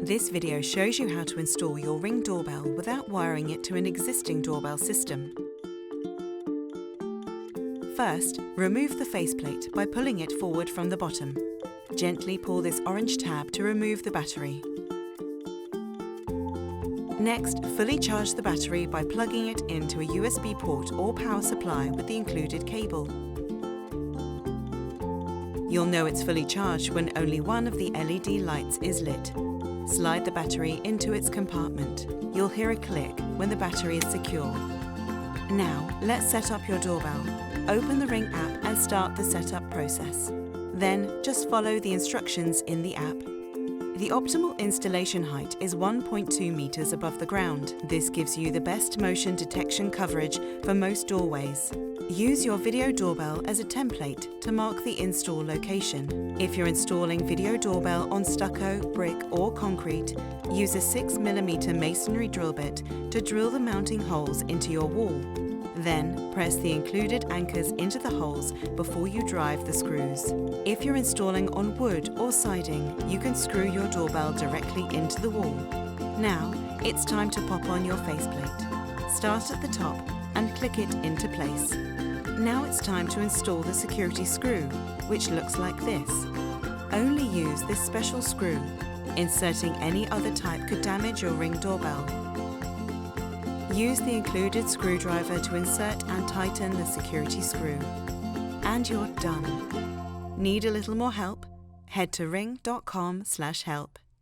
This video shows you how to install your Ring doorbell without wiring it to an existing doorbell system. First, remove the faceplate by pulling it forward from the bottom. Gently pull this orange tab to remove the battery. Next, fully charge the battery by plugging it into a USB port or power supply with the included cable. You'll know it's fully charged when only one of the LED lights is lit. Slide the battery into its compartment. You'll hear a click when the battery is secure. Now, let's set up your doorbell. Open the Ring app and start the setup process. Then, just follow the instructions in the app. The optimal installation height is 1.2 meters above the ground. This gives you the best motion detection coverage for most doorways. Use your video doorbell as a template to mark the install location. If you're installing video doorbell on stucco, brick or concrete, use a 6mm masonry drill bit to drill the mounting holes into your wall. Then, press the included anchors into the holes before you drive the screws. If you're installing on wood or siding, you can screw your doorbell directly into the wall. Now, it's time to pop on your faceplate. Start at the top and click it into place. Now it's time to install the security screw, which looks like this. Only use this special screw. Inserting any other type could damage your Ring doorbell. Use the included screwdriver to insert and tighten the security screw. And you're done. Need a little more help? Head to ring.com/help.